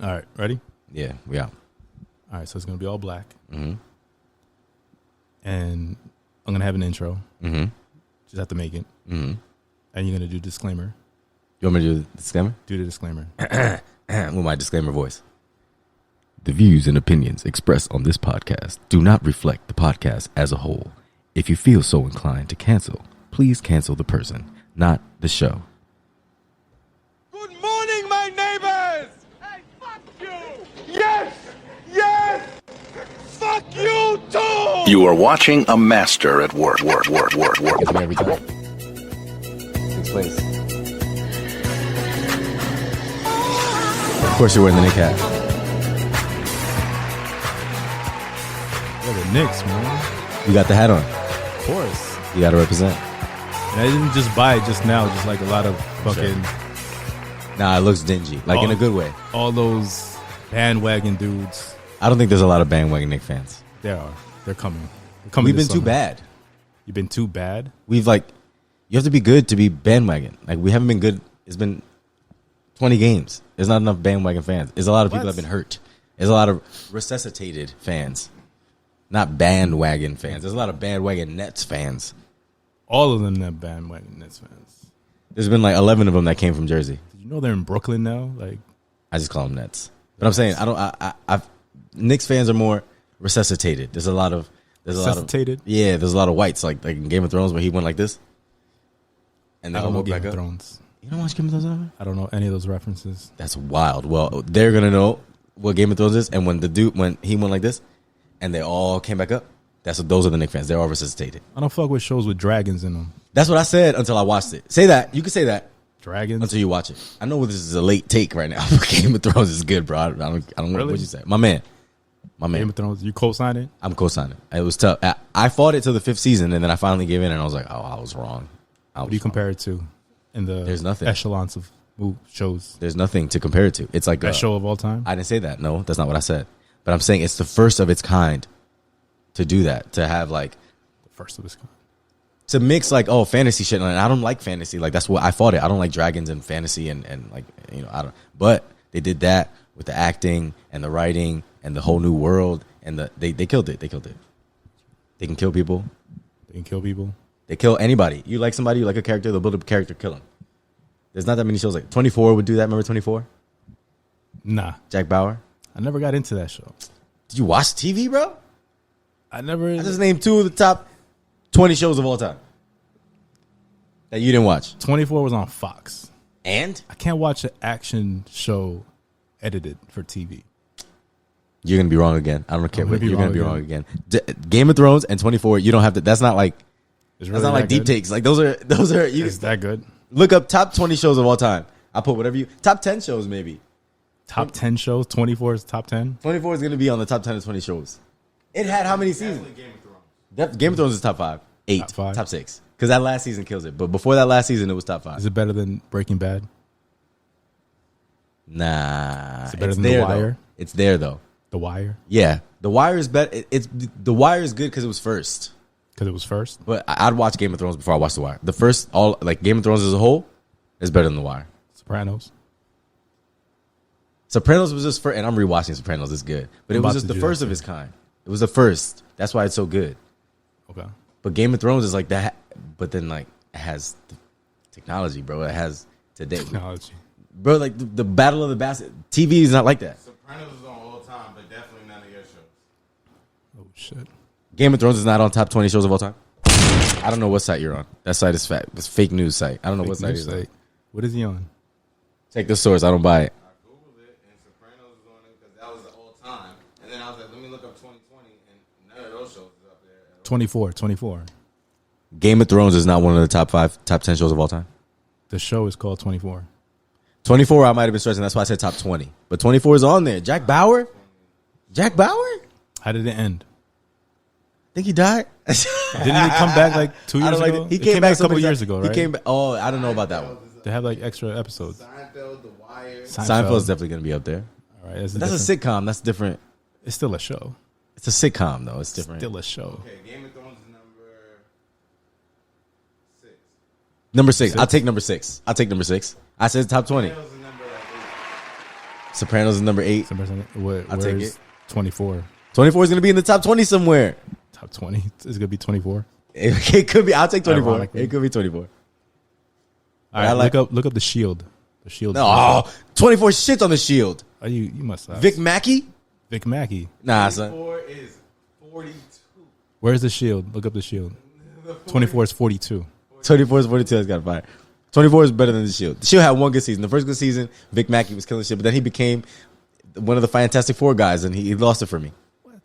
All right, ready? Yeah, we out. All right, so it's going to be all black. Mm-hmm. And I'm going to have an intro. Mm-hmm. Just have to make it. Mm-hmm. And you're going to do disclaimer. You want me to do the disclaimer? Do the disclaimer. With my disclaimer voice. The views and opinions expressed on this podcast do not reflect the podcast as a whole. If you feel so inclined to cancel, please cancel the person, not the show. Good morning, my neighbors! Hey, fuck you! Yes! Yes! Fuck you too! You are watching a master at work. Gets me every time. Takes place. Of course you're wearing the Nick hat. Yeah, the Knicks, man. You got the hat on. Of course. You got to represent. And I didn't just buy it just now, just like a lot of fucking... Nah, it looks dingy. Like in a good way. All those bandwagon dudes. I don't think there's a lot of bandwagon Nick fans. There are. They're coming. They're coming. We've been this too summer. bad. You've been too bad? We've you have to be good to be bandwagon. Like we haven't been good. It's been 20 games. There's not enough bandwagon fans. There's a lot of people that have been hurt. There's a lot of resuscitated fans. Not bandwagon fans. There's a lot of bandwagon Nets fans. All of them have bandwagon Nets fans. There's been 11 of them that came from Jersey. Did you know they're in Brooklyn now? Like, I just call them Nets. But I'm saying Knicks fans are more resuscitated. There's a lot of resuscitated? Yeah, there's a lot of whites like in Game of Thrones where he went like this. And I they don't all know go back Game of up. Thrones. You don't watch Game of Thrones ever? I don't know any of those references. That's wild. Well, they're gonna know what Game of Thrones is, and when he went like this, and they all came back up. Those are the Knicks fans. They're all resuscitated. I don't fuck with shows with dragons in them. That's what I said until I watched it. Say that. You can say that Dragons? until you watch it. I know this is a late take right now. Game of Thrones is good, bro. I don't know Really? what you say. My man. Game of Thrones. You co-signed it? I'm co-signing. It was tough. I fought it till the 5th season, and then I finally gave in, and I was like, oh, I was wrong. What do you compare it to in the There's nothing. echelons of shows? There's nothing to compare it to. It's like Best show of all time? I didn't say that. No, that's not what I said. But I'm saying it's the first of its kind to do that. To have The first of its kind. to mix fantasy shit. And I don't like fantasy. Like that's what I fought it. I don't like dragons and fantasy and I don't. But they did that with the acting and the writing and the whole new world and they killed it. They killed it. They can kill people. They can kill people. They kill anybody. You like somebody, you like a character, they'll build up a character, kill him. There's not that many shows like 24 would do that. Remember 24? Nah. Jack Bauer. I never got into that show. Did you watch TV, bro? I just named 2 of the top 20 shows of all time that you didn't watch. 24 was on Fox. And I can't watch an action show edited for TV. you're gonna be wrong again. I don't care. gonna But be you're wrong gonna be wrong again. Game of Thrones and 24. You don't have to. That's not like. It's That's not like deep takes. Like those are. You Is that good? look up top 20 shows of all time. I put whatever you top 10 shows maybe. Top 10 shows? 24 is top 10? 24 is gonna be on the top 10 of 20 shows. It had how many seasons? Game of Thrones is top 5, 8, Top five? top 6. Because that last season kills it. But before that last season, it was top 5. Is it better than Breaking Bad? Nah, Is it better it's than there, The Wire? though. It's there though. The Wire? Yeah, The Wire is better. The Wire is good because it was first. Because it was first? But I'd watch Game of Thrones before I watched The Wire. The first, Game of Thrones as a whole is better than The Wire. Sopranos? Sopranos was just first, and I'm rewatching Sopranos. It's good, but it was just the first of its kind. It was the first. That's why it's so good. Okay. But Game of Thrones is like that. But then it has the technology, bro. It has today, Technology. bro. Like the Battle of the Bastards. TV is not like that. Sopranos is on all time, but definitely none of your shows. Oh, shit. Game of Thrones is not on top 20 shows of all time. I don't know what site you're on. That site is fake. It's fake news site. I don't know what site it's on. What is he on? Check the source. I don't buy it. I Googled it, and Sopranos was on it because that was the all time. And then I was like, let me look up 2020, and none of those shows is up there. 24. Game of Thrones is not one of the top 10 shows of all time. The show is called 24. 24, I might have been stretching. That's why I said top 20. But 24 is on there. Jack Bauer? Jack Bauer? How did it end? Think he died? Didn't he come back like 2 years ago? He It came back a couple so years ago, right? He came back. Oh, I don't know about that one. They have like extra episodes. Seinfeld, The Wire. Seinfeld's definitely going to be up there. All right, That's a sitcom. That's different. It's still a show. It's a sitcom, though. It's different. Still a show. Okay, Game of Thrones is number 6. Number 6. I'll take number 6. I said top 20. Sopranos is number 8. Sopranos is number 8. I'll take it. 24. 24 is going to be in the top 20 somewhere. Top 20 is gonna be 24. It could be. I'll take 24. Ironically. It could be 24. All right, look up the Shield. The Shield. No, 24 shits on the Shield. Oh, you must have. Vic Mackey? Vic Mackey. Nah, son. 24 is 42. Where's the Shield? Look up the Shield. 24 is 42. 24 is 42. That's got to fire. 24 is better than the Shield. The Shield had one good season. The first good season, Vic Mackey was killing shit, but then he became one of the Fantastic Four guys, and he lost it for me. What?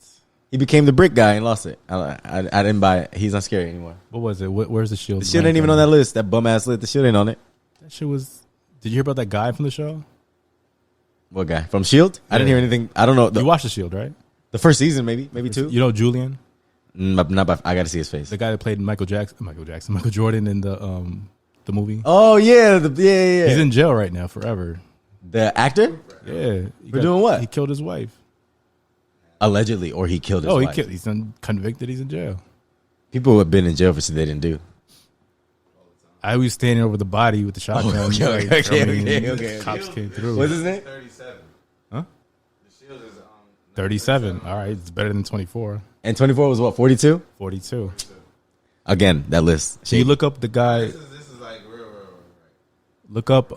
He became the brick guy and lost it. I didn't buy it. He's not scary anymore. What was it? Where's the Shield? The Shield ain't even on that list. That bum ass list. The Shield ain't on it. That shit was. Did you hear about that guy from the show? What guy from Shield? I didn't hear anything. I don't know. You watched the Shield, right? The first season, maybe 2. You know Julian, Not by, I got to see his face. the guy that played Michael Jordan in the movie. Oh yeah, yeah. He's in jail right now forever. The actor Yeah, For doing what? He killed his wife. allegedly, or he killed his wife. He's convicted. He's in jail. People who have been in jail for shit they didn't do. I was standing over the body with the shotgun. Okay. Cops came through. What's his name? 37. Huh? The Shield is 37. All right, it's better than 24. And 24 was what? 42. 42. Again, that list. So you look up the guy. This is like real. Look up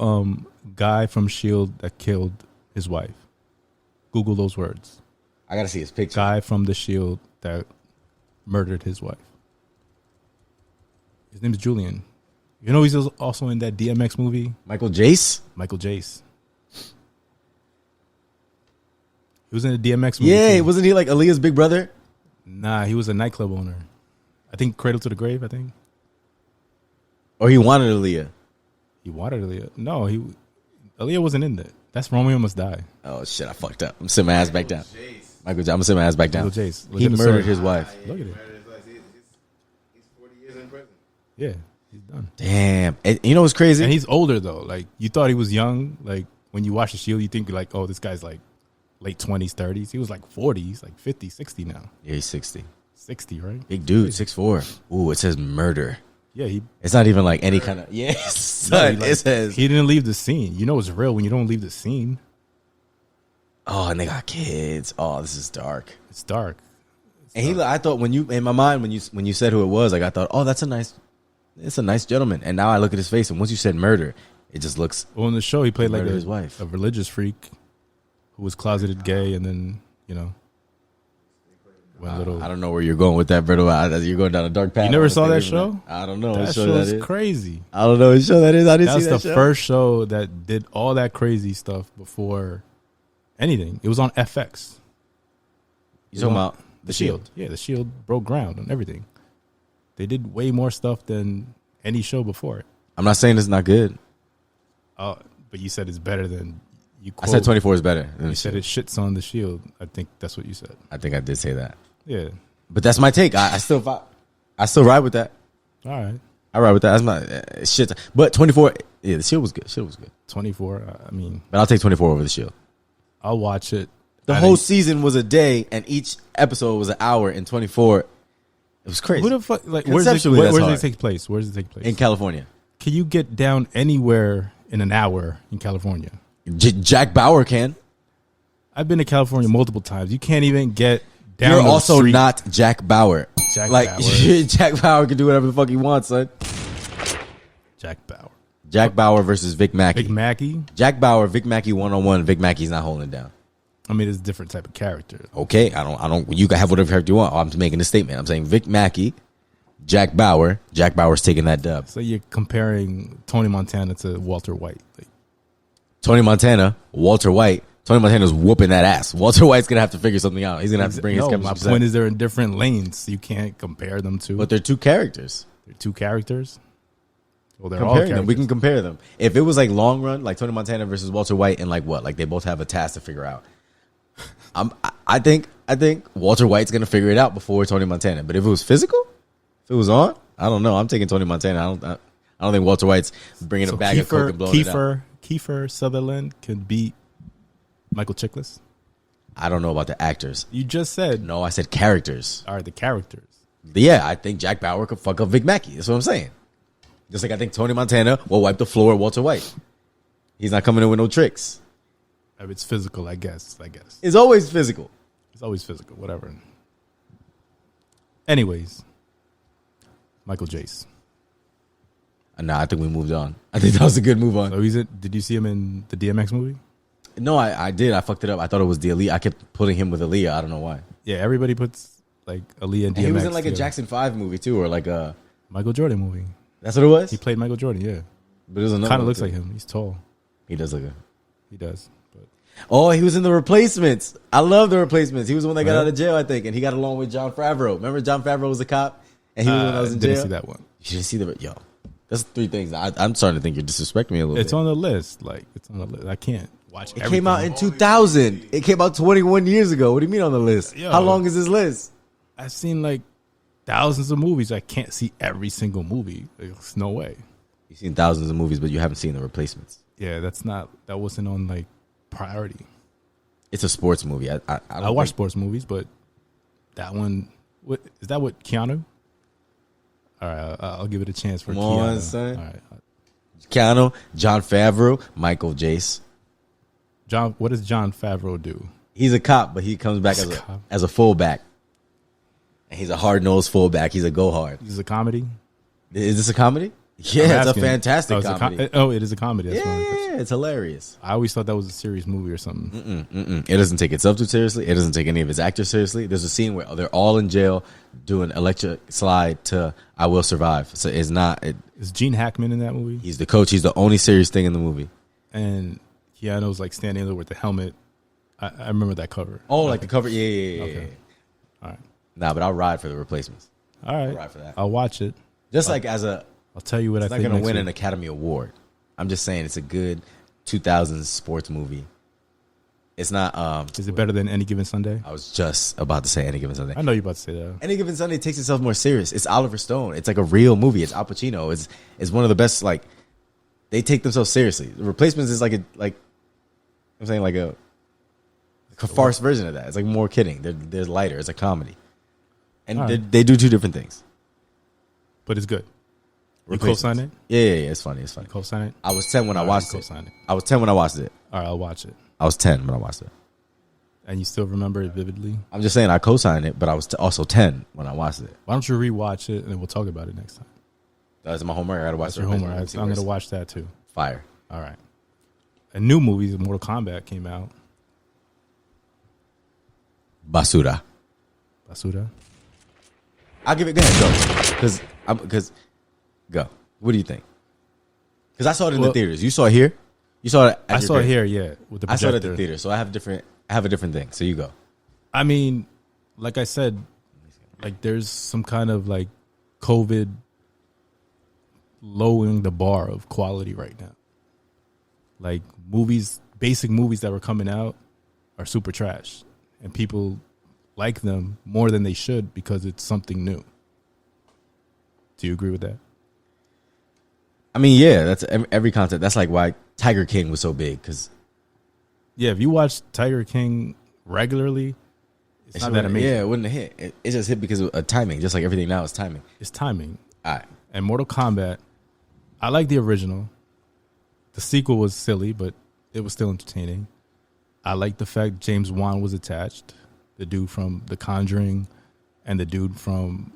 guy from Shield that killed his wife. Google those words. I gotta see his picture. Guy from the Shield that murdered his wife. His name's Julian. You know he's also in that DMX movie? Michael Jace. Michael Jace. He was in a DMX movie. Yeah, too. wasn't he like Aaliyah's big brother? Nah, he was a nightclub owner. I think Cradle to the Grave, I think. Or he wanted Aaliyah? He wanted Aaliyah. No, Aaliyah wasn't in that. That's Romeo Must Die. Oh shit, I fucked up. I'm sitting my ass back down. Jace. Michael Jace. I'm gonna sit my ass back down. Michael Jace. Look He at the murdered story. his wife. Look at it. He's 40 years in prison. Yeah, he's done. Damn. And you know what's crazy? And he's older though. Like you thought he was young. Like when you watch The Shield, you think like, oh, this guy's like late 20s, 30s. He was like 40. He's like 50, 60 now. Yeah, he's 60. 60, right? Big dude, 6'4". Ooh, it says murder. Yeah, he. It's not even like any kind of. Yes, son, like, it says. he didn't leave the scene. You know it's real when you don't leave the scene. Oh, and they got kids. Oh, this is dark. It's dark. And I thought when you in my mind when you said who it was, like I thought, oh, it's a nice gentleman. And now I look at his face, and once you said murder, it just looks. Well, in the show, he played like Murdered his wife. a religious freak who was closeted gay, and then went little. I don't know where you're going with that, Berto. You're going down a dark path. You never saw that Even show? I don't know. That what show show that is is. crazy. I don't know what show that is. I didn't That's see the that show. first show that did all that crazy stuff before anything. It was on FX. You talking about The Shield? Yeah, The Shield broke ground on everything. They did way more stuff than any show before it. I'm not saying it's not good. But you said it's better than you. I said 24 is better. Than You the said Shield. it shits on The Shield. I think that's what you said. I think I did say that. Yeah. But that's my take. I still ride with that. All right. I ride with that. That's my shit. But 24, yeah, the Shield was good. Shield was good. 24. I mean, But I'll take 24 over the Shield. I'll watch it. The whole season was a day, and each episode was an hour. And 24, it was crazy. Who the fuck? Like, Conceptually, where that's does hard. it take place? Where does it take place? In California, Can you get down anywhere in an hour in California? Jack Bauer can. I've been to California multiple times. You can't even get down. You're the also street. not Jack Bauer. Jack like Bauer. Jack Bauer can do whatever the fuck he wants, son. Jack Bauer. Jack Bauer versus Vic Mackey. Big Mackey. Jack Bauer, Vic Mackey 1-on-1. Vic Mackey's not holding it down. I mean, it's a different type of character. Okay, I don't. You can have whatever character you want. I'm making a statement. I'm saying Vic Mackey, Jack Bauer. Jack Bauer's taking that dub. So you're comparing Tony Montana to Walter White. Like, Tony Montana, Walter White. Tony Montana's whooping that ass. Walter White's gonna have to figure something out. He's gonna have to bring his no, chemistry. my point is they're in different lanes. You can't compare them to. But they're two characters. They're two characters. Well, they're all Comparing characters. them, we can compare them. If it was like long run, like Tony Montana versus Walter White, and like what, like they both have a task to figure out. I think Walter White's gonna figure it out before Tony Montana. But if it was physical, if it was on, I don't know. I'm taking Tony Montana. I don't think Walter White's bringing a bag of coke and blowing it out. Kiefer Sutherland can beat Michael Chiklis. I don't know about the actors. You just said No, I said characters. are the characters. Yeah, I think Jack Bauer could fuck up Vic Mackey. That's what I'm saying. Just like I think Tony Montana will wipe the floor with Walter White. He's not coming in with no tricks. If it's physical, I guess. It's always physical. It's always physical, whatever. Anyways, Michael Jace. Nah, I think we moved on. I think that was a good move on. So did you see him in the DMX movie? No, I did. I fucked it up. I thought it was the Aaliyah. I kept putting him with Aaliyah. I don't know why. Yeah, everybody puts like Aaliyah and DMX. And he was in like together. a Jackson 5 movie too, or like a Michael Jordan movie. That's what it was. He played Michael Jordan, yeah. But it was another Kind of one, looks too. like him. He's tall. He does look good. He does. But Oh, he was in The Replacements. I love The Replacements. He was the one that got Right. out of jail, I think, and he got along with John Favreau. Remember John Favreau was a cop, and he was the one that was in didn't jail. see that one. You didn't see the yo. That's 3 things. I'm starting to think you're disrespecting me a little It's bit. on the list. Like it's on the list. I can't watch. It came out in 2000. It came out 21 years ago. What do you mean on the list? Yo. How long is this list? I've seen like thousands of movies. I can't see every single movie. There's no way. You've seen thousands of movies, but you haven't seen The Replacements. Yeah, that wasn't on like priority. It's a sports movie. I I watch sports movies, but that one, what is that? What Keanu? All right, I'll give it a chance for Come Keanu. on, son. All right, Keanu, John Favreau, Michael Jace. John. What does John Favreau do? He's a cop, but he comes back He's a cop. as a fullback. And he's a hard-nosed fullback. He's a go-hard. He's a comedy. Is this a comedy? Yeah, I'm it's a asking. fantastic it's comedy. it is a comedy. That's Yeah, one. yeah, it's hilarious. I always thought that was a serious movie or something. It doesn't take itself too seriously. It doesn't take any of its actors seriously. There's a scene where they're all in jail doing electric slide to "I Will Survive." So it's not. Is Gene Hackman in that movie? He's the coach. He's the only serious thing in the movie. And Keanu's like standing there with the helmet. I remember that cover. Oh, like the cover. Yeah. Okay. All right. Nah, but I'll ride for The Replacements. All right. Right for that. I'll watch it. Just like as a. I'll tell you what It's I not think. going to next win week. an Academy Award. I'm just saying it's a good 2000s sports movie. It's not. Is it better than Any Given Sunday? I was just about to say Any Given Sunday. I know you're about to say that. Any Given Sunday takes itself more serious. It's Oliver Stone. It's like a real movie. It's Al Pacino. It's one of the best. Like they take themselves seriously. The Replacements is like I'm saying like a farce version of that. It's like more kidding. They're lighter. It's a comedy, and All right. they do 2 different things. But it's good. You Replacements. co-sign it? Yeah. It's funny. It's funny. Co-sign it? I was 10 when I All right, watched it. co-sign it. I was 10 when I watched it. All right, I'll watch it. I was 10 when I watched it. And you still remember it vividly? I'm just saying I co-signed it, but I was also 10 when I watched it. Why don't you rewatch it and then we'll talk about it next time? That's my homework. I gotta watch That's the your homework. Replacements. I'm going to watch that too. Fire. All right. A new movie, Mortal Kombat, came out. Basura. Basura. I'll give it. Go ahead, go. Because go. What do you think? Because I saw it in the Well- theaters. You saw it here. You saw it. At I your saw it crib. here, yeah, with the I saw it projector. at the theater, so I have a different thing. So you go. I mean, like I said, like there's some kind of like COVID lowering the bar of quality right now. Like movies, basic movies that were coming out are super trash, and people like them more than they should because it's something new. Do you agree with that? I mean, yeah, that's every concept. That's like why Tiger King was so big because Yeah, if you watch Tiger King regularly, it's not that amazing. Yeah, it wouldn't have hit. It just hit because of timing. Just like everything now is timing. It's timing. All right. And Mortal Kombat, I like the original. The sequel was silly, but it was still entertaining. I like the fact James Wan was attached. The dude from The Conjuring and the dude from...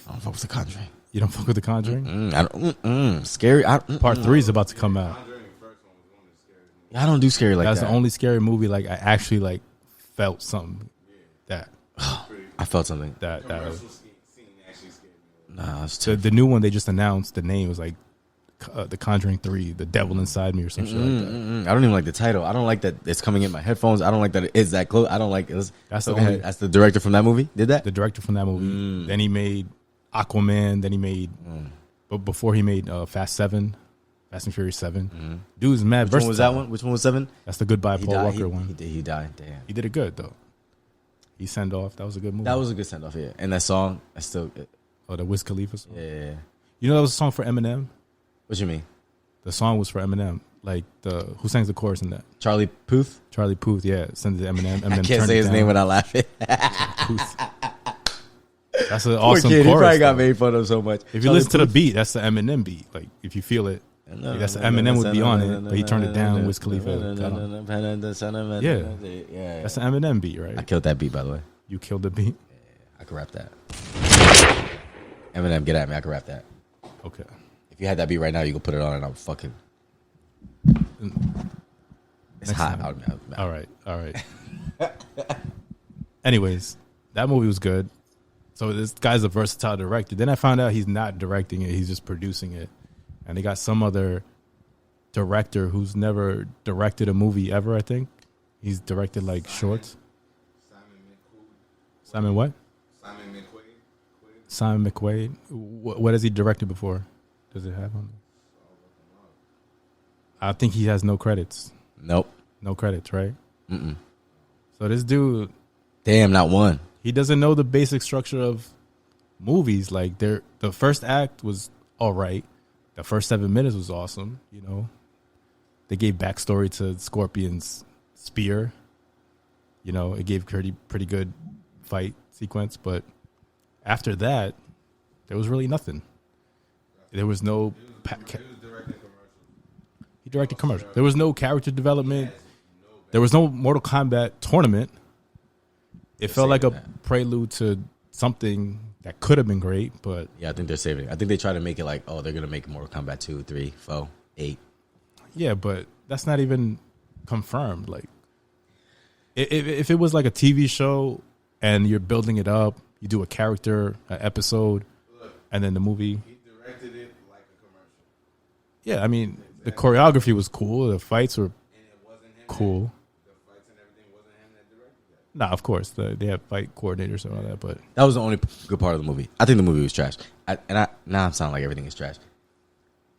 I don't fuck with The Conjuring. You don't fuck with The Conjuring? I don't. Scary. Part 3 is about to come out. I don't do scary like That's that. the only scary movie like I actually like felt something that I felt something. that was, Nah, it's too. the new one they just announced. The name was like The Conjuring 3, The Devil Inside Me or some shit like that. I don't even like the title. I don't like that it's coming in my headphones. I don't like that it is that close. I don't like it. That's So the go ahead. only- That's the director from that movie. Did that? The director from that movie. Then he made Aquaman. Then he made, but before he made Fast and Furious 7. Dude's mad Which one versatile. was that one? Which one was 7? That's the Goodbye He Paul died. Walker one. He died. Damn. He did it good though. He sent off. That was a good movie. That was a good send off. Yeah, and that song, I still. the Wiz Khalifa song. Yeah. You know that was a song for Eminem. What you mean? The song was for Eminem. Like who sings the chorus in that? Charlie Puth? Charlie Puth. Yeah, sent it to Eminem. Eminem I can't turned say it his down. name without laughing. Puth. That's an Poor awesome kid, chorus. he probably got though. made fun of so much. If you Charlie listen to the Puth? beat, that's the Eminem beat. Like if you feel it, I guess Eminem would be on it, but he turned it down. Wiz Khalifa got on. Yeah, that's the Eminem beat, right? I killed that beat, by the way. You killed the beat. I can rap that. Eminem, get at me. I can rap that. Okay. If you had that beat right now, you could put it on, and I'm fucking. It's hot. All right. Anyways, that movie was good. So this guy's a versatile director. Then I found out he's not directing it; he's just producing it. And they got some other director who's never directed a movie ever. I think he's directed like shorts. Simon what? Simon McQuaid. What has he directed before? Does it have on? I think he has no credits. Nope. No credits, right? Mm-mm. So this dude, damn, not one. He doesn't know the basic structure of movies. Like the first act was all right. The first 7 minutes was awesome. You know, they gave backstory to Scorpion's spear. You know, it gave pretty good fight sequence, but after that, there was really nothing. There was no. He directed commercials. There was no character development. There was no Mortal Kombat tournament. It felt like a prelude to something that could have been great, but yeah, I think they're saving it. I think they try to make it like, oh, they're gonna make Mortal Kombat 2, 3, 4, 8. Yeah, but that's not even confirmed. Like, if it was like a TV show and you're building it up, you do a character, an episode, and then the movie. He directed it like a commercial. Yeah, I mean, the choreography was cool. The fights were cool. The fights and everything wasn't him that directed that. Nah, of course they have fight coordinators and all that, but that was the only good part of the movie. I think the movie was trash. Now I'm sounding like everything is trash.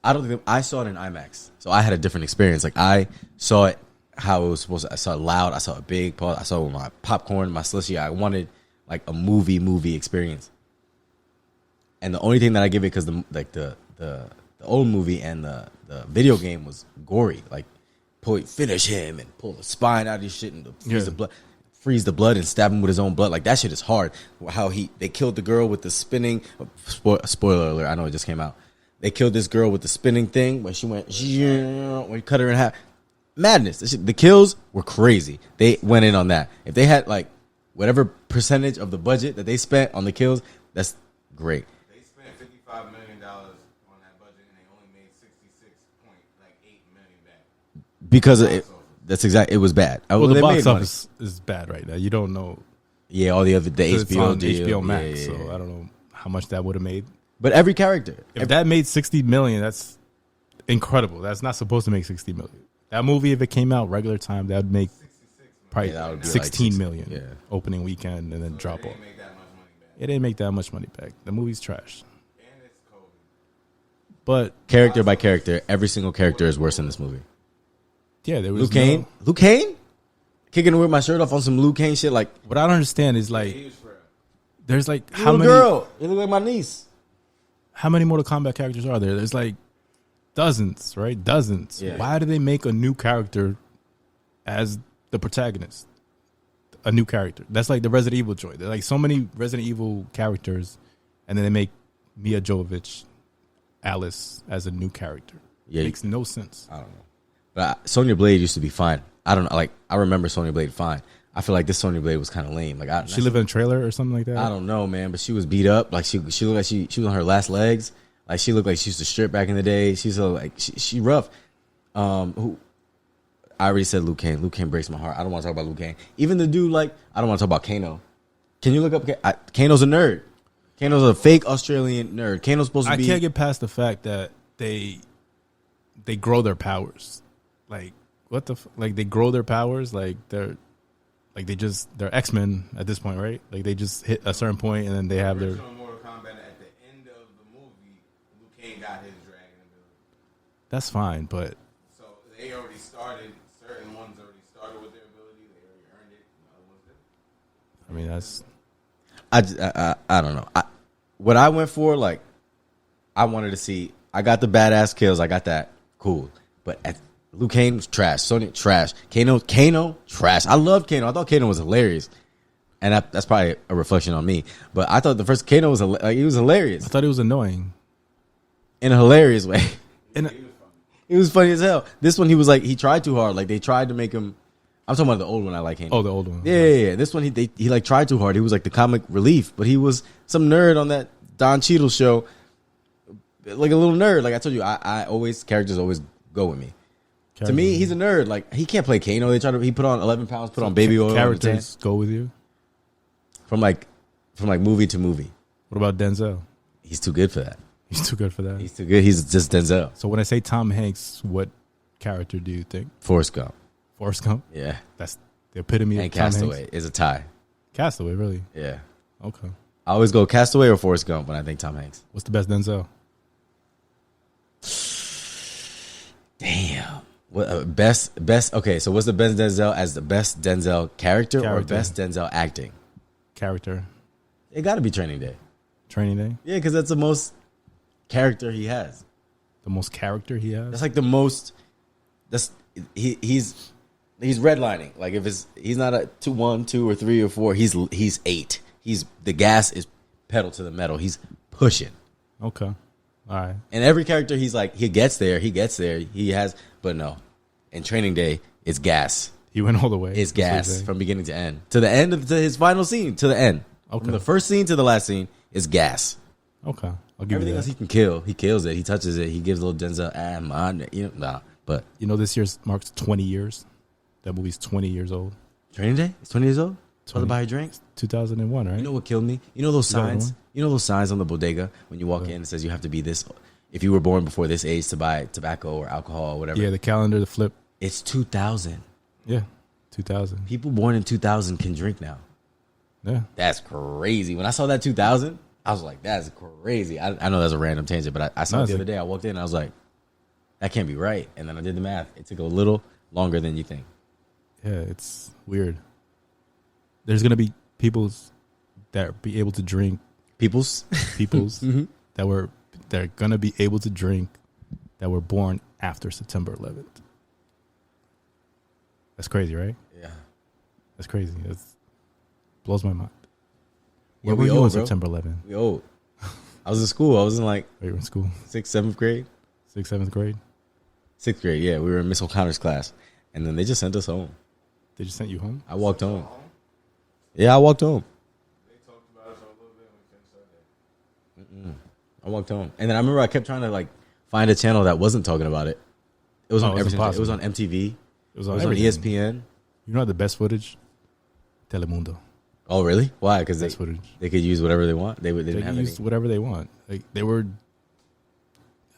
I don't think I saw it in IMAX, so I had a different experience. Like I saw it how it was supposed to. I saw it loud. I saw it big. I saw it with my popcorn, my slushy. I wanted like a movie experience. And the only thing that I give it because the old movie and the video game was gory. Like finish him and pull the spine out of his shit and freeze the blood and stab him with his own blood. Like that shit is hard. How they killed the girl with the spinning. Spoiler alert! I know it just came out. They killed this girl with the spinning thing when she went when he cut her in half. Madness. The kills were crazy. They went in on that. If they had like whatever percentage of the budget that they spent on the kills, that's great. They spent $55 million on that budget and they only made $66.8 million back. Because that's exactly. It was bad. Well, the box office is bad right now. You don't know. Yeah, all the HBO deal, HBO Max. Yeah. So I don't know how much that would have made. But every character, if that made $60 million, that's incredible. That's not supposed to make $60 million. That movie, if it came out regular time, that would make probably $16 million opening weekend and then drop off. It didn't make that much money back. The movie's trash. And it's COVID. But character by character, every single character is worse in this movie. Yeah, there was Luke Kane, kicking with my shirt off on some Luke Kane shit. Like what I don't understand is like, there's like how many girl? You look like my niece. How many Mortal Kombat characters are there? There's like dozens, right? Dozens. Yeah. Why do they make a new character as the protagonist? A new character. That's like the Resident Evil joint. There's like so many Resident Evil characters, and then they make Mia Jovovich, Alice, as a new character. Yeah, it makes no sense. I don't know. But Sonya Blade used to be fine. I don't know. Like I remember Sonya Blade fine. I feel like this Sonya Blade was kind of lame. Like she lived in a trailer or something like that. I don't know, man. But she was beat up. Like she looked like she was on her last legs. Like she looked like she used to strip back in the day. She's so like she rough. Who I already said Luke Kane. Luke Kane breaks my heart. I don't want to talk about Luke Kane. Even the dude like I don't want to talk about Kano. Can you look up Kano's a nerd. Kano's a fake Australian nerd. Kano's supposed to be. I can't get past the fact that they grow their powers. Like what the like they grow their powers like they're X-Men at this point, right? Like they just hit a certain point and then they have their Mortal Kombat at the end of the movie, Luke Kane got his dragon ability. That's fine, but so they already started. Certain ones already started with their ability. They already earned it. I mean, that's. I don't know. What I went for, like, I wanted to see. I got the badass kills. I got that cool, but Luke Kane was trash. Sonya trash. Kano trash. I loved Kano. I thought Kano was hilarious, and that's probably a reflection on me. But I thought the first Kano was he was hilarious. I thought it was annoying in a hilarious way. He was funny as hell. This one, he was like, he tried too hard. Like they tried to make him. I'm talking about the old one. I like him. Oh, the old one. Yeah. This one, he like tried too hard. He was like the comic relief, but he was some nerd on that Don Cheadle show, like a little nerd. Like I told you, I always characters always go with me. To me, he's a nerd. Like he can't play Kano. He put on 11 pounds, put on baby oil. Characters go with you from like movie to movie. What about Denzel? He's too good for that. He's too good for that. He's too good. He's just Denzel. So when I say Tom Hanks, what character do you think? Forrest Gump. Forrest Gump? Yeah. That's the epitome and of Tom Castaway Hanks? is a tie. Castaway, really? Yeah. Okay. I always go Castaway or Forrest Gump when I think Tom Hanks. What's the best Denzel? Damn. What best? Okay, so what's the best Denzel as the best Denzel character or best Denzel acting? Character. It got to be Training Day. Training Day? Yeah, because that's the most character he has. The most character he has? That's like the most. That's he's redlining. Like if he's not a 2, 1, 2 or 3 or 4. He's 8. The gas is pedal to the metal. He's pushing. Okay. All right. And every character he's like he gets there. He has, but no. In Training Day, it's gas. He went all the way. It's gas from beginning to end. To the end of his final scene. To the end. Okay. From the first scene to the last scene is gas. Okay. I'll give Everything you else that. he can kill. He kills it. He touches it. He gives a little Denzel. Nah. But You know, this year marks 20 years. That movie's 20 years old. Training Day? It's 20 years old? 20. To buy a drink? 2001, right? You know what killed me? You know those 2001? signs? You know those signs on the bodega when you walk in and says you have to be this, if you were born before this age to buy tobacco or alcohol or whatever. Yeah, the calendar, the flip. It's 2000. Yeah, 2000. People born in 2000 can drink now. Yeah. That's crazy. When I saw that 2000, I was like, that's crazy. I know that's a random tangent, but I saw it the other day. I walked in and I was like, that can't be right. And then I did the math. It took a little longer than you think. Yeah, it's weird. There's going to be peoples that be able to drink. Peoples Mm-hmm. that are going to be able to drink that were born after September 11th. That's crazy, right? Yeah. That's crazy. It blows my mind. Yeah, Where were we you old, on bro. September 11th? We old. I was in school. I was in like Oh, you were in school? 6th, 7th grade. 6th, 7th grade? 6th grade, yeah. We were in Miss O'Connor's class. And then they just sent us home. They just sent you home? I walked home. Yeah, I walked home. They talked about it for a little bit when we finished that day. I walked home. And then I remember I kept trying to like find a channel that wasn't talking about it. It was on it's everything. It impossible. was on MTV. It was on, It was on everything. ESPN. You know the best footage? Telemundo. Oh, really? Why? Because Best footage. they could use whatever they want. They They didn't have can any. use whatever they want. Like they were.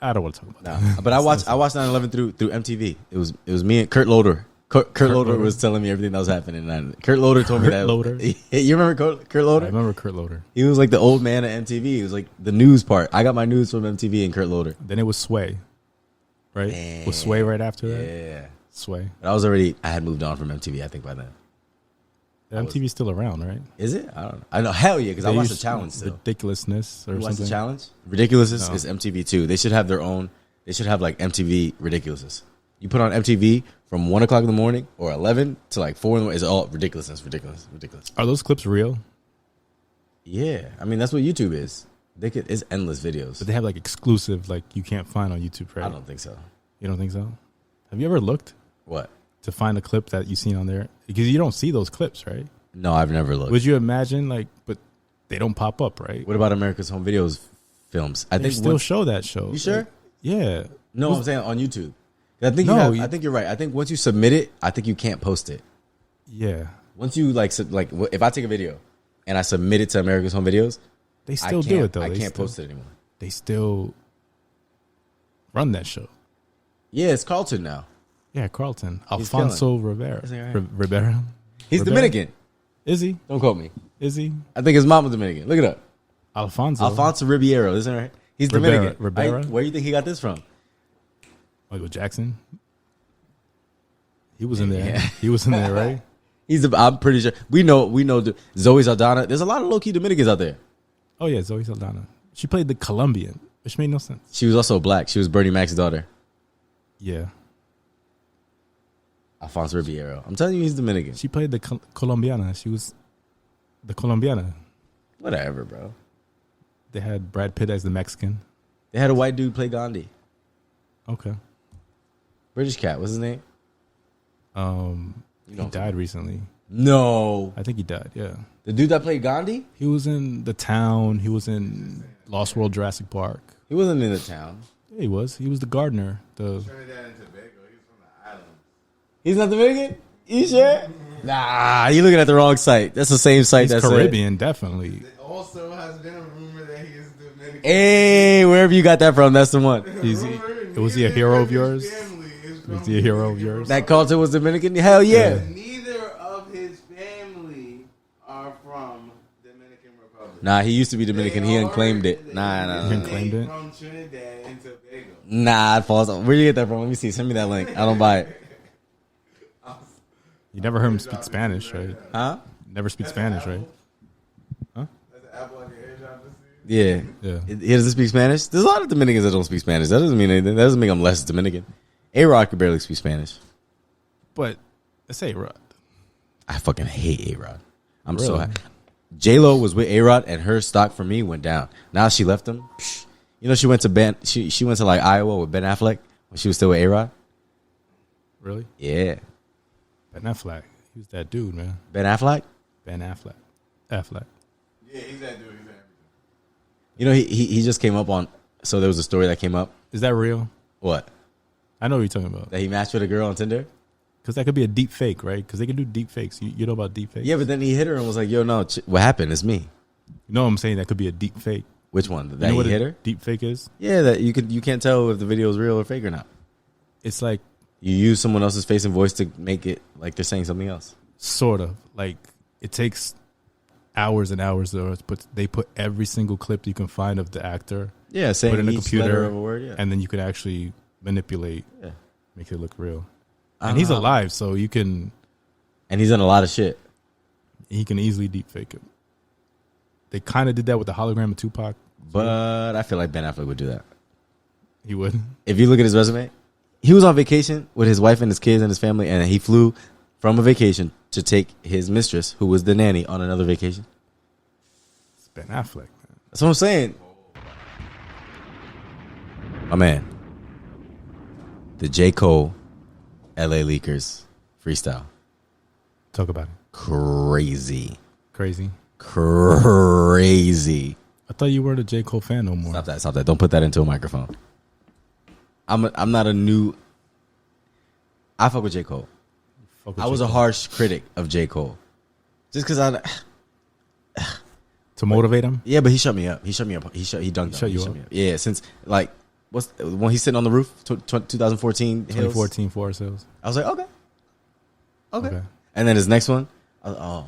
I don't want to talk about Nah. that. But I watched 9/11 through MTV. It was me and Kurt Loder. Kurt Loder Loder. was telling me everything that was happening. And Kurt Loder told me Kurt that. Loder? You remember Kurt Loder? I remember Kurt Loder. He was like the old man at MTV. He was like the news part. I got my news from MTV and Kurt Loder. Then it was Sway, right? Was Sway right after that? Yeah. Sway. But I had moved on from MTV, I think, by then. The MTV's still around, right? Is it? I don't know. I know. Hell yeah, because I They watched the use challenge still. Ridiculousness or You watched something. the challenge? Ridiculousness No. is MTV too. They should have their own. They should have like MTV Ridiculousness. You put on MTV from 1 o'clock in the morning or 11 to like 4 in the morning. It's all ridiculous. Are those clips real? Yeah, I mean that's what YouTube is. It's endless videos. But they have like exclusive, like you can't find on YouTube, right? I don't think so. You don't think so? Have you ever looked What? to find a clip that you've seen on there? Because you don't see those clips, right? No, I've never looked. Would you imagine like, but they don't pop up, right? What about America's Home Videos films? I They think still once- show that show. You sure? Like, yeah. No, I'm saying on YouTube. I think No, I think you're right. I think once you submit it, I think you can't post it. Yeah. Once you if I take a video and I submit it to America's Home Videos, They still do it though. I They can't still- post it anymore. They still run that show. Yeah, it's Carlton now. Yeah, Carlton. He's Alfonso Rivera. Is he right? Rivera. He's Rivera? Dominican. Is he? Don't quote me. Is he? I think his mom was Dominican. Look it up. Alfonso Ribeiro, isn't it right? He's Rivera- Dominican. Rivera? Where do you think he got this from? Michael Jackson. He was in there. Yeah. He was in there, right? I'm pretty sure. We know Zoe Saldana. There's a lot of low-key Dominicans out there. Oh yeah, Zoe Saldana. She played the Colombian, which made no sense. She was also black. She was Bernie Mac's daughter. Yeah, Alfonso Ribeiro. I'm telling you, he's Dominican. she played the Colombiana. She was the Colombiana. Whatever, bro. They had Brad Pitt as the Mexican. They had a white dude play Gandhi. Okay. British cat. What's his name? He died recently. No. I think he died. Yeah. The dude that played Gandhi? He was in The Town. He was in Lost World Jurassic Park. He wasn't in The Town. Yeah, he was. He was the gardener. The Trinidad and Tobago. He's from the island. He's not Dominican? You sure? Nah, you looking at the wrong site. That's the same site he's that's Caribbean, definitely. It also has been a rumor that he is Dominican. Hey, wherever you got that from, that's the one. Was he a hero of yours? Was he a hero of yours? That culture was Dominican? Hell yeah. Neither of his family are from Dominican Republic. Nah, he used to be Dominican. He unclaimed it. Nah. He unclaimed it? From Trinidad and Tobago. Nah, it falls off. Where you get that from? Let me see. Send me that link. I don't buy it. You never heard him speak Spanish, right? Huh? Never speak Spanish, right? That's an apple like an airdrop to see. Yeah. Yeah. He doesn't speak Spanish? There's a lot of Dominicans that don't speak Spanish. That doesn't mean anything. That doesn't make them less Dominican. A-Rod can barely speak Spanish. But let's say Rod. I fucking hate A-Rod. I'm so Really? happy. J-Lo was with A-Rod and her stock for me went down. Now she left him. You know, she went to she went to like Iowa with Ben Affleck when she was still with A-Rod. Really? Yeah. Ben Affleck. He was that dude, man. Ben Affleck? Ben Affleck. Affleck. Yeah, he's that dude. He's that everything. You know, he just came up on, so there was a story that came up. Is that real? What? I know what you're talking about. That he matched with a girl on Tinder? Because that could be a deep fake, right? Because they can do deep fakes. You know about deep fakes? Yeah, but then he hit her and was like, yo, no, what happened? It's me. You know what I'm saying? That could be a deep fake. Which one? That You know what he hit a her? deep fake is? Yeah, that you can't tell if the video is real or fake or not. It's like You use someone else's face and voice to make it like they're saying something else. sort of like it takes hours and hours, but they put every single clip you can find of the actor, Yeah, saying put it in a each computer, letter of a word. Yeah, and then you can actually manipulate, yeah. make it look real. And he's alive, so you can. And he's done a lot of shit. He can easily deep fake it. They kind of did that with the hologram of Tupac. But I feel like Ben Affleck would do that. He would. If you look at his resume, he was on vacation with his wife and his kids and his family, and he flew from a vacation to take his mistress, who was the nanny, on another vacation. It's Ben Affleck, man. That's what I'm saying. My man. The J. Cole LA Leakers freestyle. Talk about it. Crazy. Crazy. Crazy. I thought you weren't a J. Cole fan no more. Stop that. Don't put that into a microphone. I'm not a new. I fuck with J. Cole. Fuck with I was J. a Cole. harsh critic of J. Cole. Just because To motivate him? yeah, but he shut me up. He dunked on me. Shut you up? Me up. Yeah, since like when he's sitting on the roof, 2014 Hills, 2014 Forest Hills. I was like, okay. Okay. And then his next one, I was like, oh,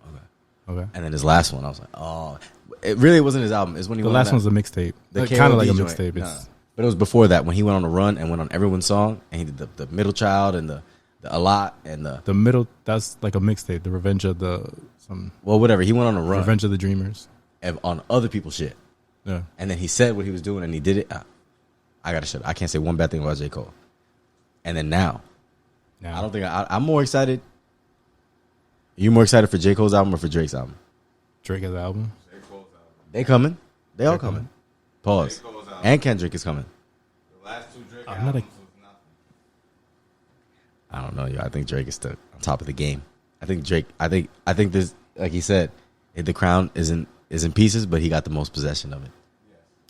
okay. Okay. And then his last one, I was like, oh, it really wasn't his album. It's when he The went on last that- one's a mixtape. the Kind of like a KOD joint. mixtape. Nah. It's But it was before that when he went on a run and went on everyone's song and he did the Middle Child and the A Lot and the middle. That's like a mixtape. The Revenge of the whatever. He went on a run Revenge of the Dreamers. on other people's shit. Yeah. And then he said what he was doing and he did it. I gotta shut up. I can't say one bad thing about J. Cole. And then now, I don't think I'm more excited. Are you more excited for J. Cole's album or for Drake's album? Drake has an album. They coming. They all They're coming. coming. Pause. J. Cole's album. And Kendrick is coming. The last two Drake I'm not albums a- was nothing. I don't know, yo. I think Drake is still on top of the game. I think Drake. I think this, like he said, the crown is in pieces, but he got the most possession of it.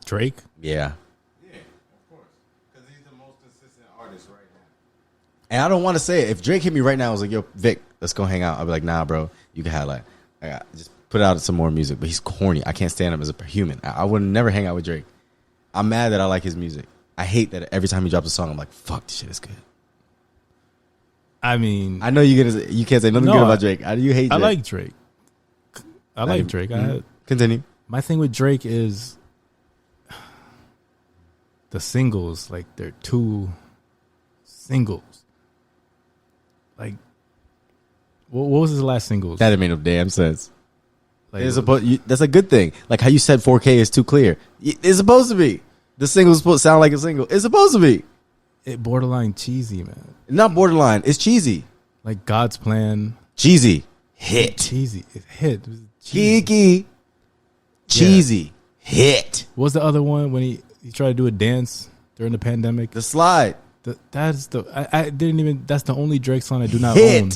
Drake. Yeah. Yeah, of course. Because he's the most consistent artist right now. And I don't want to say it. If Drake hit me right now, I was like, yo, Vic, let's go hang out. I'd be like, nah, bro. You can have like, just put out some more music. But he's corny. I can't stand him as a human. I would never hang out with Drake. I'm mad that I like his music. I hate that every time he drops a song, I'm like, fuck, this shit is good. I mean, I know you can't say nothing No, good about Drake. How do you hate Drake? I like Drake. I like Drake. Continue. My thing with Drake is the singles. Like, they're two singles. Like, what was his last singles? That didn't make no damn sense. Like, That's a good thing. Like how you said 4K is too clear. It's supposed to be. The single's supposed to sound like a single. It's supposed to be. it borderline cheesy, man. Not borderline. It's cheesy. Like God's Plan. Cheesy. Hit. Cheesy. It hit. It was cheesy. Geeky. Cheesy. Hit. What was the other one when he tried to do a dance during the pandemic? The slide. That's the I didn't even. That's the only Drake song I do not Hit. own.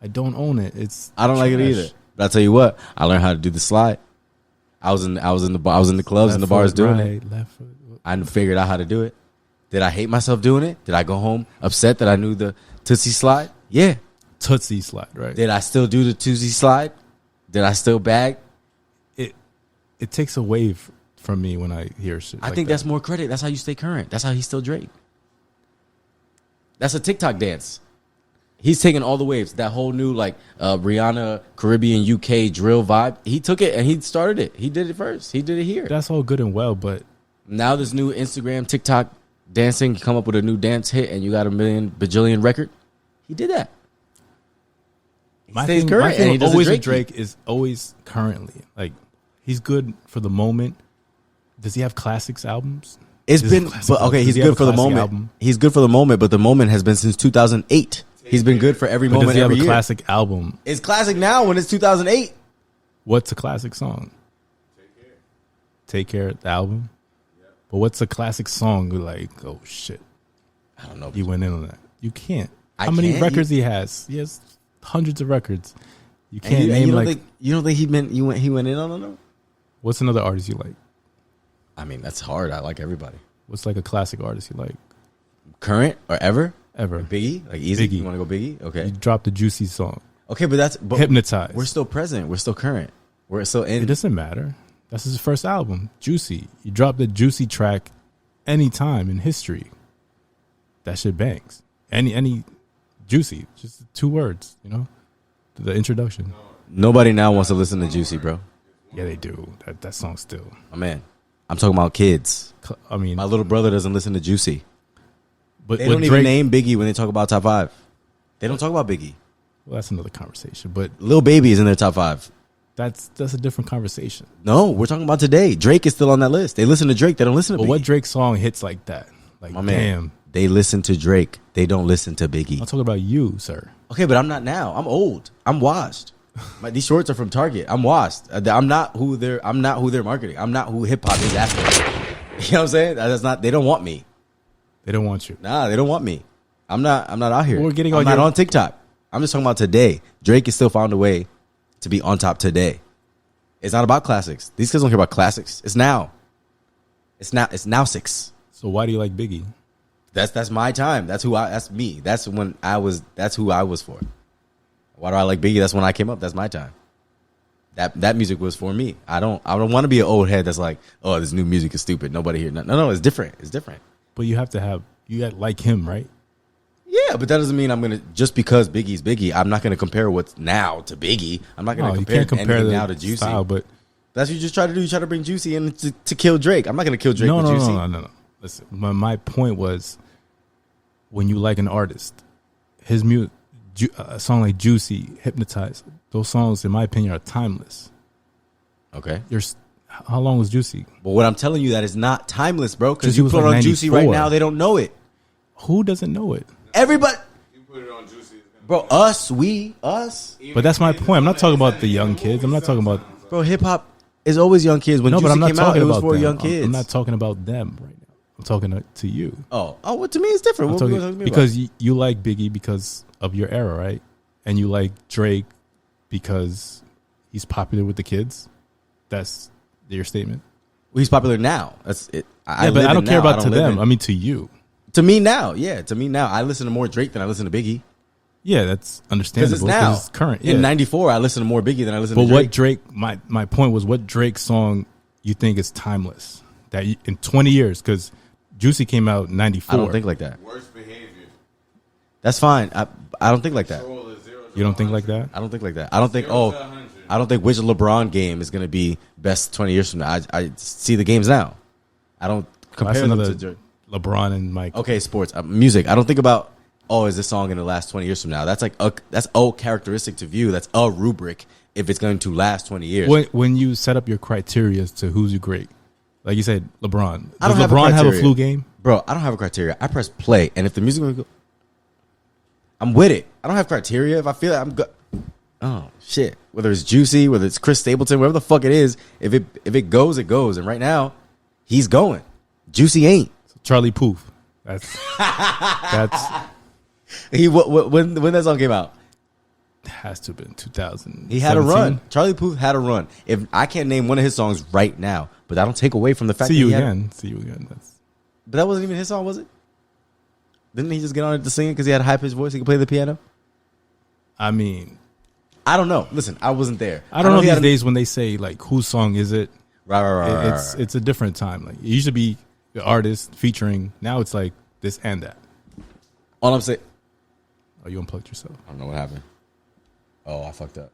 I don't own it. I don't like it either. But I'll tell you what, I learned how to do the slide. I was in the clubs and the bars doing it. Left foot. I figured out how to do it. Did I hate myself doing it? Did I go home upset that I knew the Tootsie slide? Yeah. Tootsie slide, right? Did I still do the Tootsie slide? Did I still bag? It takes a wave from me when I hear shit. I think that's more credit. That's how you stay current. That's how he's still Drake. That's a TikTok dance. He's taking all the waves. That whole new like Rihanna, Caribbean, UK drill vibe. He took it and he started it. He did it first. He did it here. That's all good and well, but now this new Instagram, TikTok dancing, you come up with a new dance hit and you got a million bajillion record. He did that. my stays thing, current my and thing he does a always Drake with Drake is always currently. Like he's good for the moment. Does he have classics albums? It's Does been, he have but okay, does he's he have good a for the classic moment. album? He's good for the moment, but the moment has been since 2008. He's been good for every But does moment he have every a year. classic album? It's classic now when it's 2008. What's a classic song? Take Care, the album. But what's a classic song? You're like, oh shit, I don't know. he went in on that. You can't. I How many can't? records he has? He has hundreds of records. You And can't you, name you don't like. think you don't think he went in on them? What's another artist you like? I mean, that's hard. I like everybody. What's like a classic artist you like Current or ever? ever? Biggie? Like easy? Biggie. You want to go Biggie? Okay. You dropped the Juicy song. Okay, but Hypnotized. We're still present. We're still current. We're still in. It doesn't matter. That's his first album, Juicy. You drop the Juicy track anytime in history. That shit bangs. Any Juicy, just 2 words, you know? The introduction. Nobody now wants to listen to Juicy, bro. Yeah, they do. That song still. My man. I'm talking about kids. I mean, My little brother doesn't listen to Juicy. but They with don't Drake, even name Biggie when they talk about top 5. They don't talk about Biggie. well, that's another conversation. But Lil Baby is in their top 5. that's a different conversation. No, we're talking about today. Drake is still on that list. They listen to Drake. They don't listen to But Biggie. what Drake song hits like that? Like, My man, damn. they listen to Drake. They don't listen to Biggie. I'm talking about you, sir. Okay, but I'm not now. I'm old. I'm washed. These shorts are from Target. I'm washed. I'm not who they're marketing. I'm not who hip hop is after. You know what I'm saying? That's not. They don't want me. They don't want you. Nah, they don't want me. I'm not out here. We're getting I'm on not your- on TikTok. I'm just talking about today. Drake has still found a way to be on top today. It's not about classics. These kids don't care about classics. It's now. It's now 6. So why do you like Biggie? That's my time. That's me. That's who I was for. Why do I like Biggie? That's when I came up. That's my time. That music was for me. I don't want to be an old head that's like, oh, this new music is stupid. Nobody here. No, it's different. It's different. But you have like him, right? Yeah, but that doesn't mean I'm gonna just because Biggie's Biggie. I'm not gonna compare what's now to Biggie. I'm not gonna No, you compare, can't compare anything the now to Juicy. style, but That's what you just try to do. You try to bring Juicy in to kill Drake. I'm not gonna kill Drake no, with no, Juicy. no. Listen, my point was when you like an artist, his music, a song like Juicy, Hypnotized, those songs, in my opinion, are timeless. Okay, How long was Juicy? but what I'm telling you that is not timeless, bro. Because Juicy you was put like on Juicy 94. right now, they don't know it. Who doesn't know it? Everybody, You put it on Juicy. It's gonna bro. Us. But that's my point. I'm not talking about the young kids. I'm not talking about Bro, hip hop is always young kids. When no, Juicy but I'm not came out, talking it was about for them. young kids. I'm not talking about them right now. I'm talking to you. Oh, well, to me, it's different. I'm What are you talking, talking about? because you like Biggie because of your era, right? And you like Drake because he's popular with the kids. That's your statement. Well, he's popular now. That's it. Yeah, but I don't care about to them. I mean, to you. To me now, yeah. To me now, I listen to more Drake than I listen to Biggie. Yeah, that's Because understandable. it's now. It's current. Yeah. In '94, I listened to more Biggie than I listened But to Drake. what Drake? My point was, what Drake song you think is timeless? That in 20 years, because Juicy came out in '94. I don't think like that. worst behavior. That's fine. I don't think like that. Control is 0 to You don't think 100. like that? I don't think like that. I don't think. 0 to Oh, 100. I don't think which LeBron game is going to be best 20 years from now. I see the games now. I don't compare That's them another to Drake. LeBron and Mike. Okay, sports, music. I don't think about, oh, is this song in the last 20 years from now? That's like that's a characteristic to view. That's a rubric if it's going to last 20 years. When you set up your criteria as to who's your great, like you said, LeBron. I don't Does have a LeBron have a criteria. flu game? Bro, I don't have a criteria. I press play, and if the music go, I'm with it. I don't have criteria. If I feel it, I'm good. Oh shit! Whether it's Juicy, whether it's Chris Stapleton, whatever the fuck it is, if it goes, it goes. And right now, he's going. Juicy ain't. Charlie Puth. That's when that song came out, has to have been 2000. he had a run. Charlie Puth had a run. If I can't name one of his songs right now, but I don't take away from the fact See that you he had, again. See you again. but that wasn't even his song, was it? Didn't he just get on it to sing it because he had a high pitched voice? He could play the piano. I mean, I don't know. Listen, I wasn't there. I don't know he these had days when they say like whose song is it. Right. It's a different time. Like it used to be the artist featuring. Now it's like this and that. All I'm saying. Oh, you unplugged yourself. I don't know what happened. Oh, I fucked up.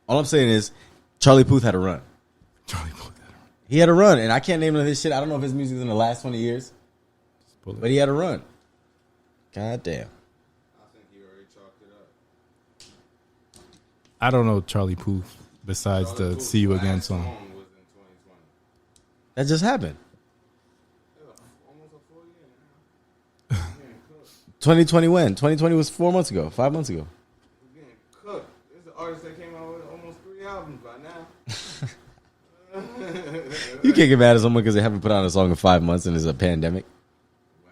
All I'm saying is Charlie Puth had a run. Charlie Puth had a run. He had a run, and I can't name none of his shit. I don't know if his music's in the last 20 years, but he had a run. God damn. I think you already chalked it up. I don't know Charlie Puth besides the "See You Again" song. Was in 2020. That just happened. Almost a full year now. Getting cooked. 2020 when? 2020 was 4 months ago, 5 months ago. We're getting cooked. There's an artist that came out with almost 3 albums by now. You can't get mad at someone because they haven't put out a song in 5 months and it's a pandemic.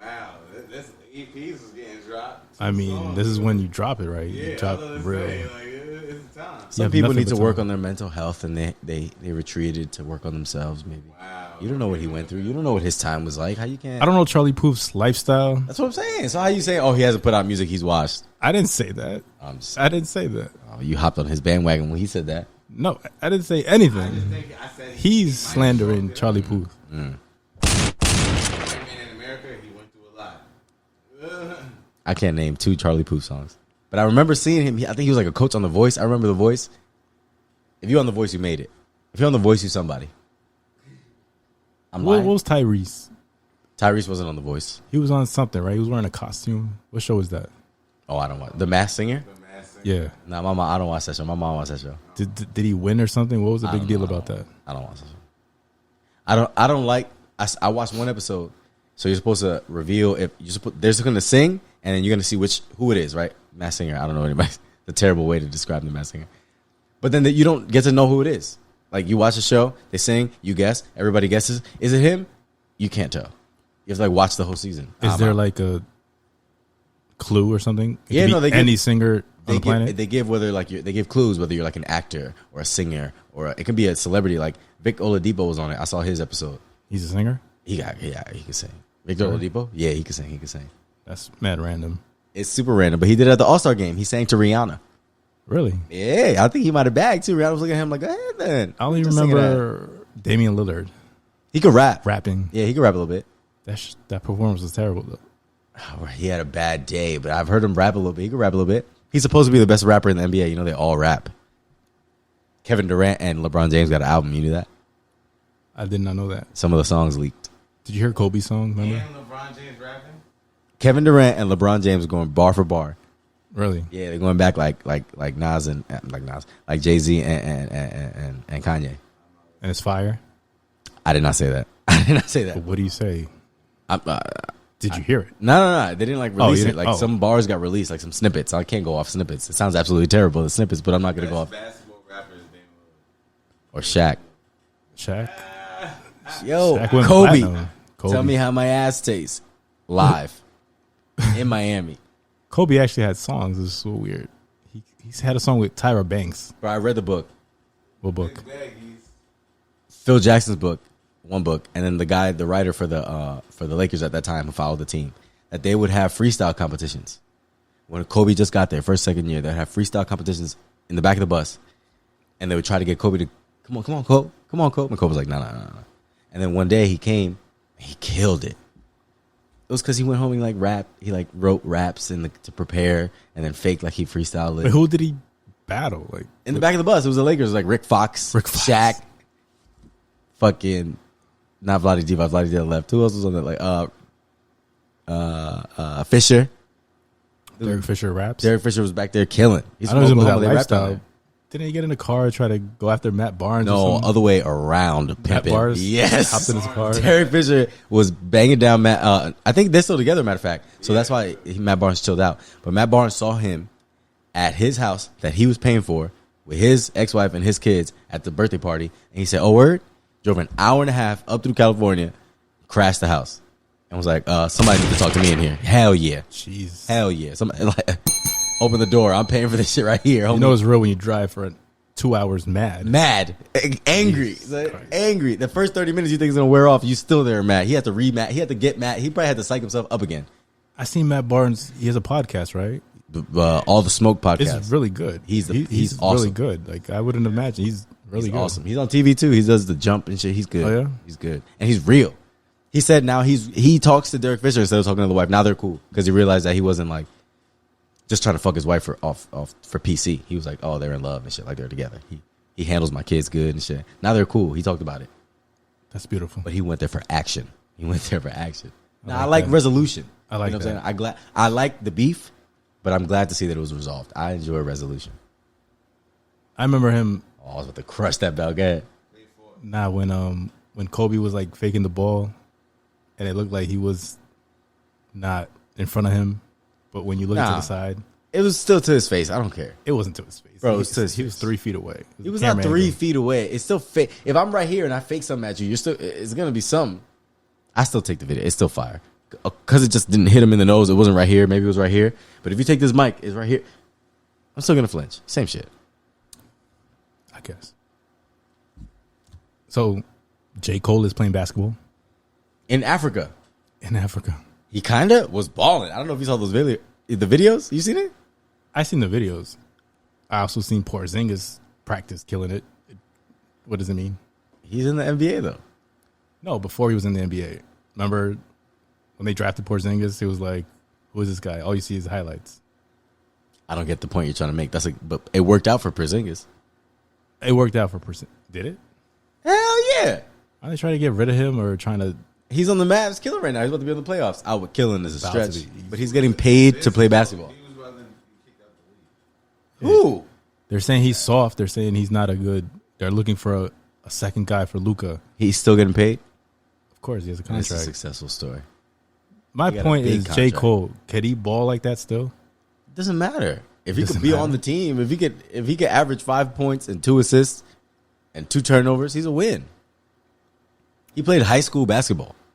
Wow, this EPs is getting dropped. I mean, this is when you drop it, right? Yeah, You drop I was real. gonna say, like, it's time. Some have people nothing need to but work time. on their mental health and they retreated to work on themselves maybe. Wow. You don't know what he went through. You don't know what his time was like. How you can't. I don't know Charlie Puth's lifestyle. That's what I'm saying. So how you say, oh, he hasn't put out music, he's washed? I didn't say that. I didn't say that. Oh, you hopped on his bandwagon when he said that. No, I didn't say I anything. just think I said He's might slandering have Charlie fucked it Puth. up. White man in America, he went through a lot. I can't name 2 Charlie Puth songs. But I remember seeing him. I think he was like a coach on The Voice. I remember The Voice. If you're on The Voice, you made it. If you're on The Voice, you're somebody. I'm What lying. was Tyrese? Tyrese wasn't on The Voice. He was on something, right? He was wearing a costume. What show was that? Oh, I don't watch. The Masked Singer? The master. Yeah. Nah, my mom, I don't watch that show. My mom watched that show. Did he win or something? What was the I big don't deal know. about that? I don't watch that show. I don't like. I watched one episode. So you're supposed to reveal if they're just going to sing, and then you're going to see who it is, right? Masked Singer. I don't know anybody. The terrible way to describe the Masked Singer. But then you don't get to know who it is. Like you watch the show, they sing, you guess, everybody guesses. Is it him? You can't tell. You have to like watch the whole season. Is there like a clue or something? It Yeah, could be no, they give- any singer on the planet. They give they give clues whether you're like an actor or a singer or it can be a celebrity. Like Vic Oladipo was on it. I saw his episode. He's a singer. He can sing. Victor Oladipo? Yeah, he can sing. He can sing. That's mad random. It's super random, but he did it at the All-Star game. He sang to Rihanna. Really? Yeah, I think he might have bagged too. Rihanna was looking at him like, go ahead then. I only Just sing remember Damian Lillard that. He could rap. rapping. Yeah, he could rap a little bit. That performance was terrible though. Oh, he had a bad day, but I've heard him rap a little bit. He could rap a little bit. He's supposed to be the best rapper in the NBA. You know, they all rap. Kevin Durant and LeBron James got an album. You knew that? I did not know that. Some of the songs leaked. Did you hear Kobe's song? Remember? And LeBron James rapping. Kevin Durant and LeBron James going bar for bar. Really? Yeah, they're going back like Nas and like Jay-Z and Kanye. And it's fire. I did not say that. I did not say But that. what do you say? I'm, Did you hear it? No. They didn't like Oh, release you it. didn't- Like oh. some bars got released, like some snippets. I can't go off snippets. It sounds absolutely terrible, the snippets, but I'm not going to go off. Best basketball rapper is Damian Lillard. Or Shaq. Shaq. Yo, Shaq went Kobe. platinum. Kobe. Tell me how my ass tastes. Live. In Miami. Kobe actually had songs. It's so weird. He's had a song with Tyra Banks. Bro, I read the book. What book? Baggies. Phil Jackson's book. One book. And then the writer for the Lakers at that time who followed the team. That they would have freestyle competitions. When Kobe just got there, first, second year, they'd have freestyle competitions in the back of the bus. And they would try to get Kobe to, come on, Kobe. Come on, Kobe. And Kobe was like, no. And then one day he came, and he killed it. It was because he went home and like rapped. He like wrote raps to prepare and then faked like he freestyled it. Wait, who did he battle? Like In the back of the bus, it was the Lakers. It was like Rick Fox, Shaq, fucking, not Vlade Divac. Vlade Divac left. Who else was on that? Like, Fisher. Derek Fisher raps. Derek Fisher was back there killing. He's I know from him with that Oklahoma. They rapped on lifestyle. there. Didn't he get in a car try to go after Matt Barnes? or No, something? other way around. Matt Pimping. Barnes. Yes. Hopped in his car. Derek Fisher was banging down Matt. I think they're still together, matter of fact. So that's why Matt Barnes chilled out. But Matt Barnes saw him at his house that he was paying for with his ex-wife and his kids at the birthday party. And he said, oh, word? Drove an hour and a half up through California, crashed the house. and was like, somebody needs to talk to me in here. Hell yeah. Jeez. Hell yeah. Somebody like, open the door. I'm paying for this shit right here. Homie. You know it's real when you drive for 2 hours mad. Mad. Angry. Like, angry. The first 30 minutes you think it's going to wear off, you still there mad. He had to re-mad. He had to get mad. He probably had to psych himself up again. I seen Matt Barnes. He has a podcast, right? All the Smoke podcast. It's really good. He's awesome. Really good. Like I wouldn't imagine. He's really good. Awesome. He's on TV too. He does the jump and shit. He's good. Oh, yeah? He's good. And he's real. He said now he talks to Derek Fisher instead of talking to the wife. Now they're cool because he realized that he wasn't like just trying to fuck his wife for PC. He was like, oh, they're in love and shit. Like they're together. He handles my kids good and shit. Now they're cool. He talked about it. That's beautiful. But he went there for action. Now I like resolution. I like what that. I'm saying? I like the beef, but I'm glad to see that it was resolved. I enjoy resolution. I remember him. Oh, I was about to crush that bell. Go ahead. When Kobe was like faking the ball, and it looked like he was not in front of him, but when you look to the side, it was still to his face. I don't care. It wasn't to his face, bro. It was to his he was 3 feet away. He was not 3 feet away. It's still fake. If I'm right here and I fake something at you, it's gonna be something. I still take the video. It's still fire because it just didn't hit him in the nose. It wasn't right here. Maybe it was right here. But if you take this mic, it's right here. I'm still gonna flinch. Same shit. I guess. So, J. Cole is playing basketball in Africa. He kind of was balling. I don't know if you saw those videos. You seen it? I seen the videos. I also seen Porzingis practice, killing it. What does it mean? He's in the NBA though. No, before he was in the NBA. Remember when they drafted Porzingis? It was like, who is this guy? All you see is highlights. I don't get the point you're trying to make. But it worked out for Porzingis. It worked out for Porzingis. Did it? Hell yeah. Are they trying to get rid of him or trying to? He's on the Mavs killing right now. He's about to be in the playoffs. I would kill him as a stretch. But he's getting paid to play basketball. Who? They're saying he's soft. They're saying he's not a good. They're looking for a second guy for Luka. He's still getting paid? Of course, he has a contract. It's a successful story. My point is, J. Cole, can he ball like that still? It doesn't matter. If he could be on the team, if he could average 5 points and 2 assists and 2 turnovers, he's a win. He played high school basketball.